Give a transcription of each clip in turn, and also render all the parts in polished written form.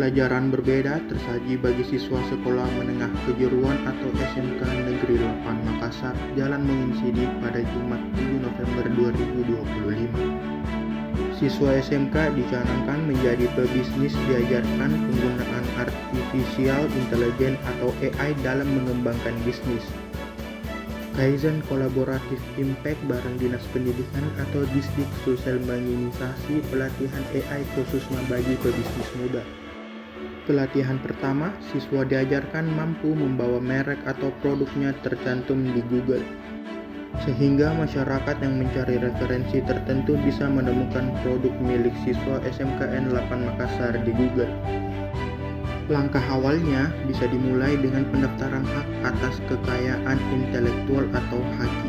pelajaran berbeda tersaji bagi siswa Sekolah Menengah Kejuruan atau SMK Negeri 8 Makassar, Jalan Moin Sidik pada Jumat 7 November 2025. Siswa SMK dicanangkan menjadi pebisnis, diajarkan penggunaan artificial intelligence atau AI dalam mengembangkan bisnis. Kaizen kolaboratif impact bareng Dinas Pendidikan atau Disdik Sulsel menginisiasi pelatihan AI khususnya bagi pebisnis muda. Pelatihan pertama, siswa diajarkan mampu membawa merek atau produknya tercantum di Google, sehingga masyarakat yang mencari referensi tertentu bisa menemukan produk milik siswa SMKN 8 Makassar di Google. Langkah awalnya bisa dimulai dengan pendaftaran hak atas kekayaan intelektual atau HAKI.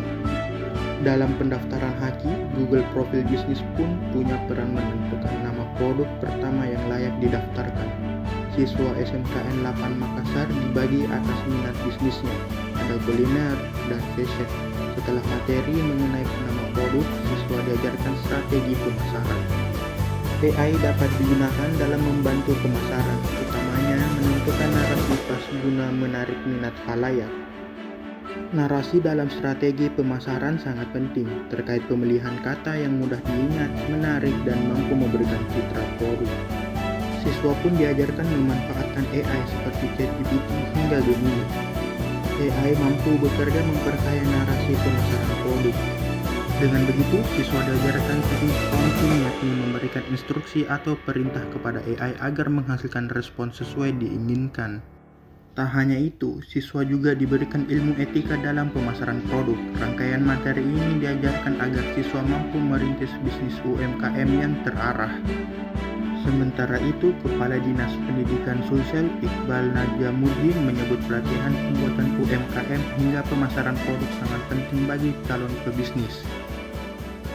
Dalam pendaftaran HAKI, Google Profil Bisnis pun punya peran menentukan nama produk pertama yang layak didaftarkan. Siswa SMKN 8 Makassar dibagi atas minat bisnisnya, ada kuliner dan fashion. Setelah materi mengenai nama produk, siswa diajarkan strategi pemasaran. AI dapat digunakan dalam membantu pemasaran, utamanya menentukan narasi pas guna menarik minat khalayak. Narasi dalam strategi pemasaran sangat penting terkait pemilihan kata yang mudah diingat, menarik, dan mampu memberikan citra produk. Siswa pun diajarkan memanfaatkan AI seperti ChatGPT hingga Gemini. AI mampu bekerja memperkaya narasi pemasaran produk. Dengan begitu, siswa diajarkan teknik prompting, yakni memberikan instruksi atau perintah kepada AI agar menghasilkan respon sesuai diinginkan. Tak hanya itu, siswa juga diberikan ilmu etika dalam pemasaran produk. Rangkaian materi ini diajarkan agar siswa mampu merintis bisnis UMKM yang terarah. Sementara itu, Kepala Dinas Pendidikan Sulsel Iqbal Najamuddin menyebut pelatihan pembuatan UMKM hingga pemasaran produk sangat penting bagi calon pebisnis.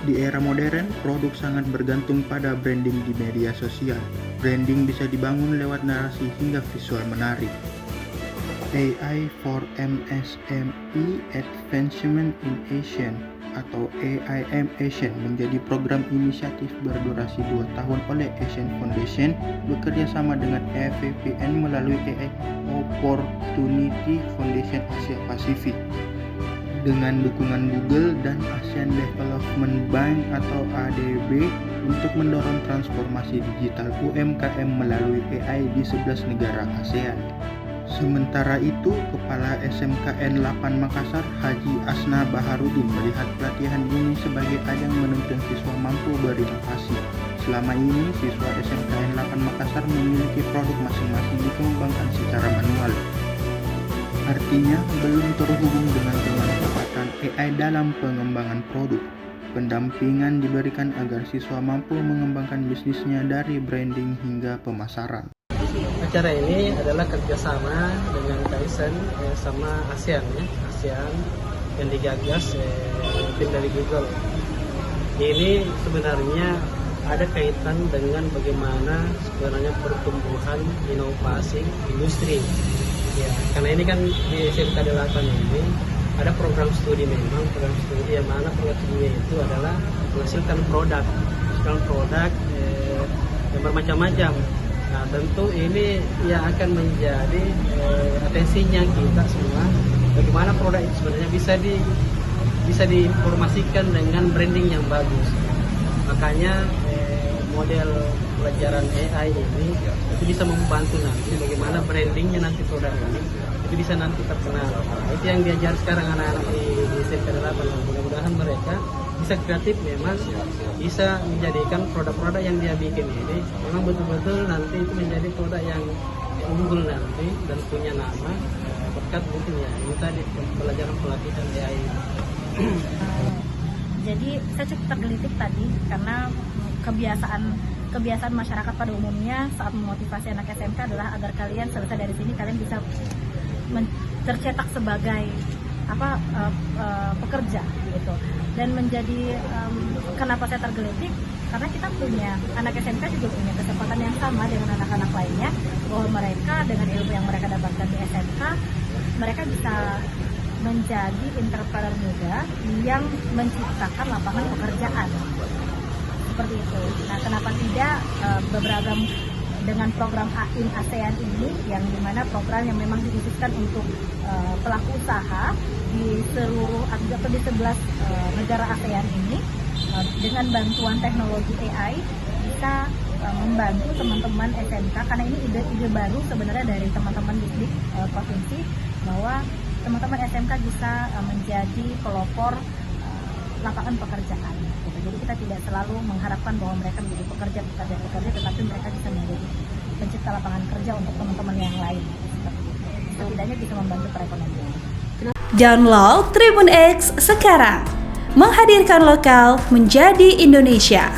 Di era modern, produk sangat bergantung pada branding di media sosial. Branding bisa dibangun lewat narasi hingga visual menarik. AI for MSME Advancement in Asian atau AIM Asian menjadi program inisiatif berdurasi 2 tahun oleh Asian Foundation bekerja sama dengan EVPN melalui AI Opportunity Foundation Asia Pasifik. Dengan dukungan Google dan Asian Development Bank atau ADB untuk mendorong transformasi digital UMKM melalui AI di 11 negara ASEAN. Sementara itu, Kepala SMKN 8 Makassar Haji Asna Baharudin melihat pelatihan ini sebagai ajang menuntun siswa mampu berinovasi. Selama ini, siswa SMKN 8 Makassar memiliki produk masing-masing dikembangkan secara manual. Artinya, belum terhubung dengan pemanfaatan AI dalam pengembangan produk. Pendampingan diberikan agar siswa mampu mengembangkan bisnisnya dari branding hingga pemasaran. Acara ini adalah kerjasama dengan Kaizen sama ASEAN yang digagas tim dari Google. Ini sebenarnya ada kaitan dengan bagaimana sebenarnya pertumbuhan inovasi industri. Ya, karena ini kan di SMK 8 ini ada program studi, memang program studi yang mana program studinya itu adalah menghasilkan produk yang bermacam-macam. Nah, tentu ini yang akan menjadi atensinya kita semua, bagaimana produk itu sebenarnya bisa diinformasikan dengan branding yang bagus. Makanya model pelajaran AI ini itu bisa membantu nanti bagaimana brandingnya nanti produk ini itu bisa nanti terkenal. Nah, itu yang diajar sekarang anak-anak di SMK 8. Mudah-mudahan mereka bisa kreatif, memang bisa menjadikan produk-produk yang dia bikin ini memang betul-betul nanti itu menjadi produk yang unggul nanti dan punya nama berkat mungkin ya ini tadi pelajaran pelatihan AI. Jadi saya cukup tergelitik tadi karena kebiasaan masyarakat pada umumnya saat memotivasi anak SMK adalah agar kalian selesai dari sini kalian bisa tercetak sebagai pekerja gitu. Dan menjadi kenapa saya tergelitik karena kita punya anak SMK juga punya kesempatan yang sama dengan anak-anak lainnya, bahwa mereka dengan ilmu yang mereka dapatkan di SMK mereka bisa menjadi entrepreneur muda yang menciptakan lapangan pekerjaan seperti itu. Nah, kenapa tidak beragam dengan program AIN ASEAN ini, yang dimana program yang memang dikhususkan untuk pelaku usaha di seluruh atau di 11 negara ASEAN ini, dengan bantuan teknologi AI bisa membantu teman-teman SMK, karena ini ide baru sebenarnya dari teman-teman distrik provinsi, bahwa teman-teman SMK bisa menjadi pelopor lapangan pekerjaan. Jadi kita tidak selalu mengharapkan bahwa mereka menjadi pekerja, tetapi mereka bisa menjadi pencipta lapangan kerja untuk teman-teman yang lain. Setidaknya bisa membantu perekonomian. Download Tribun X sekarang, menghadirkan lokal menjadi Indonesia.